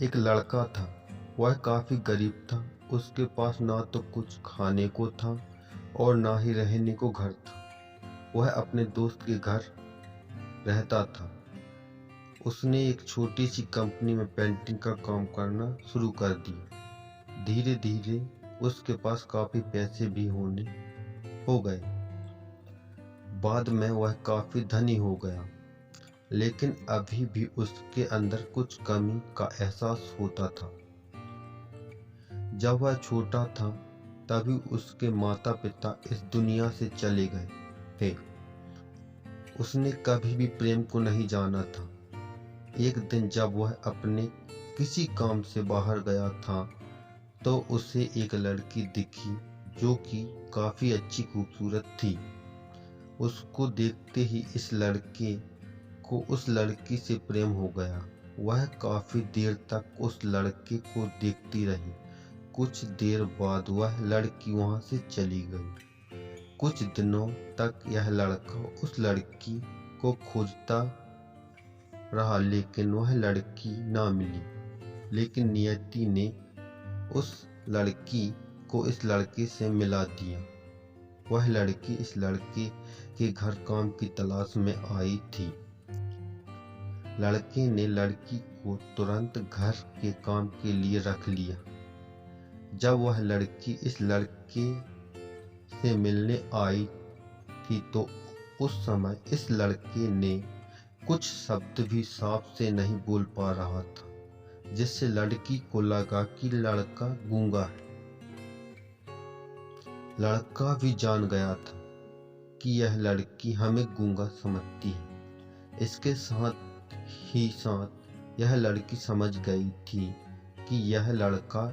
एक लड़का था। वह काफी गरीब था। उसके पास ना तो कुछ खाने को था और ना ही रहने को घर था। वह अपने दोस्त के घर रहता था। उसने एक छोटी सी कंपनी में पेंटिंग का काम करना शुरू कर दिया। धीरे धीरे उसके पास काफी पैसे भी हो गए। बाद में वह काफी धनी हो गया, लेकिन अभी भी उसके अंदर कुछ कमी का एहसास होता था। जब वह छोटा था तभी उसके माता पिता इस दुनिया से चले गए थे। उसने कभी भी प्रेम को नहीं जाना था। एक दिन जब वह अपने किसी काम से बाहर गया था तो उसे एक लड़की दिखी जो कि काफी अच्छी खूबसूरत थी। उसको देखते ही इस लड़के को उस लड़की से प्रेम हो गया। वह काफी देर तक उस लड़के को देखती रही। कुछ देर बाद वह लड़की वहां से चली गई। कुछ दिनों तक यह लड़का उस लड़की को खोजता रहा, लेकिन वह लड़की ना मिली। लेकिन नियति ने उस लड़की को इस लड़के से मिला दिया। वह लड़की इस लड़के के घर काम की तलाश में आई थी। लड़के ने लड़की को तुरंत घर के काम के लिए रख लिया। जब वह लड़की इस लड़के से मिलने आई थी तो उस समय इस लड़के ने कुछ शब्द भी साफ से नहीं बोल पा रहा था, जिससे लड़की को लगा कि लड़का गूंगा है। लड़का भी जान गया था कि यह लड़की हमें गूंगा समझती है। इसके साथ ही साथ यह लड़की समझ गई थी कि यह लड़का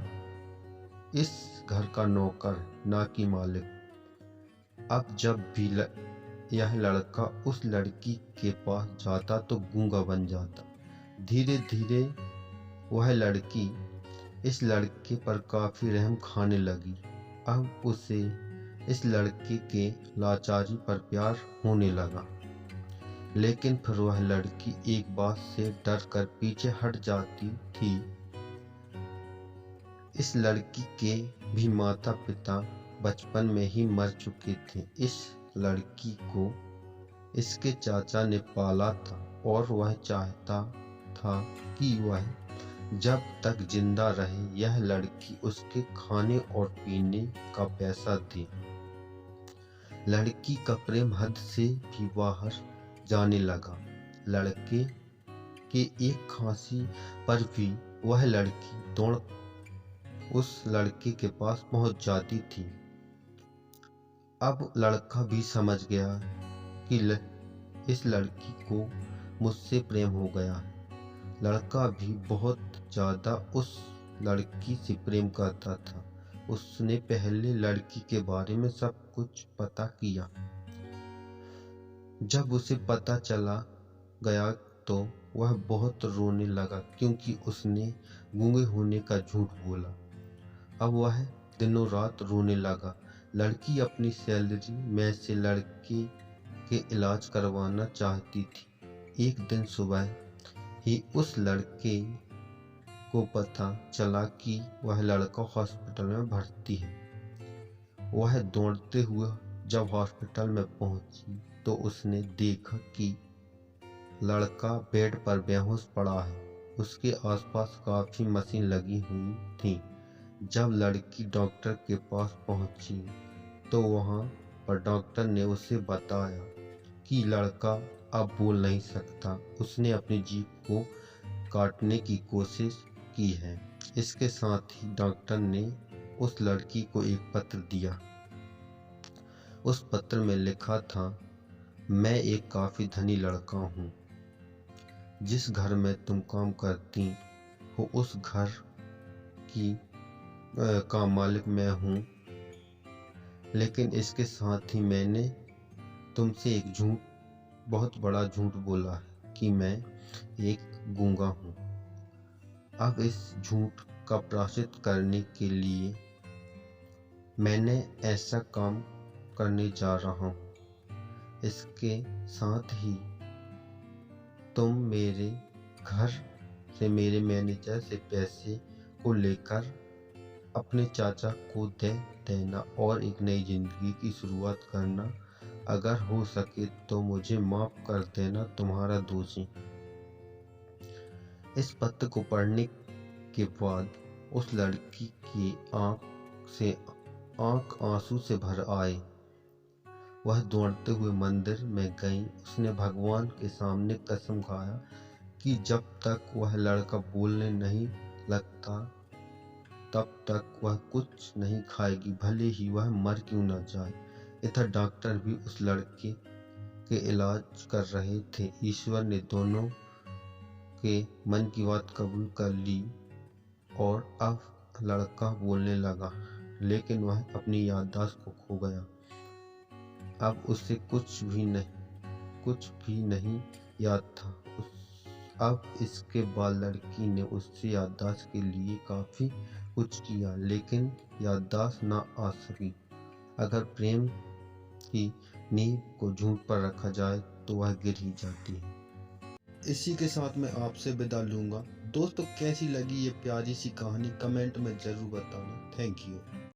इस घर का नौकर ना कि मालिक। अब जब भी यह लड़का उस लड़की के पास जाता तो गूंगा बन जाता। धीरे धीरे वह लड़की इस लड़के पर काफी रहम खाने लगी। अब उसे इस लड़के के लाचारी पर प्यार होने लगा। लेकिन फिर वह लड़की एक बात से डर कर पीछे हट जाती थी। इस लड़की के भी माता पिता बचपन में ही मर चुके थे। इस लड़की को इसके चाचा ने पाला था और वह चाहता था कि वह जब तक जिंदा रहे यह लड़की उसके खाने और पीने का पैसा दे। लड़की का प्रेम हद से भी बाहर जाने लगा। लड़के के एक खांसी पर भी वह लड़की दौड़ उस लड़के के पास पहुंच जाती थी। अब लड़का भी समझ गया कि इस लड़की को मुझसे प्रेम हो गया है। लड़का भी बहुत ज्यादा उस लड़की से प्रेम करता था। उसने पहले लड़की के बारे में सब कुछ पता किया। जब उसे पता चला गया तो वह बहुत रोने लगा, क्योंकि उसने गूंगे होने का झूठ बोला। अब वह दिनों रात रोने लगा। लड़की अपनी सैलरी में से लड़के के इलाज करवाना चाहती थी। एक दिन सुबह ही उस लड़के को पता चला कि वह लड़का हॉस्पिटल में भर्ती है। वह दौड़ते हुए जब हॉस्पिटल में पहुंची तो उसने देखा कि लड़का बेड पर बेहोश पड़ा है। उसके आसपास काफी मशीन लगी हुई थी। जब लड़की डॉक्टर के पास पहुंची तो वहां पर डॉक्टर ने उसे बताया कि लड़का अब बोल नहीं सकता। उसने अपनी जीभ को काटने की कोशिश की है। इसके साथ ही डॉक्टर ने उस लड़की को एक पत्र दिया। उस पत्र में लिखा था, मैं एक काफी धनी लड़का हूँ। जिस घर में तुम काम करती हो उस घर का मालिक मैं हूँ। लेकिन इसके साथ ही मैंने तुमसे एक बहुत बड़ा झूठ बोला है कि मैं एक गूंगा हूँ। अब इस झूठ का प्रायश्चित करने के लिए मैंने ऐसा काम करने जा रहा हूँ। इसके साथ ही तुम मेरे घर से मेरे मैनेजर से पैसे को लेकर अपने चाचा को दे देना और एक नई जिंदगी की शुरुआत करना। अगर हो सके तो मुझे माफ कर देना, तुम्हारा दोषी। इस पत्र को पढ़ने के बाद उस लड़की की आंख आंसू से भर आए। वह दौड़ते हुए मंदिर में गई। उसने भगवान के सामने कसम खाया कि जब तक वह लड़का बोलने नहीं लगता तब तक वह कुछ नहीं खाएगी, भले ही वह मर क्यों न जाए। इधर डॉक्टर भी उस लड़के के इलाज कर रहे थे। ईश्वर ने दोनों के मन की बात कबूल कर ली और अब लड़का बोलने लगा, लेकिन वह अपनी याददाश्त को खो गया। अब उसे कुछ भी नहीं याद था। अब इसके बाद लड़की ने उससे याददाश्त के लिए काफी कुछ किया, लेकिन याददाश्त न आ सकी। अगर प्रेम की नींव को झूठ पर रखा जाए तो वह गिर ही जाती है। इसी के साथ मैं आपसे विदा लूंगा। दोस्तों, कैसी लगी ये प्यारी सी कहानी कमेंट में जरूर बताना। Thank you.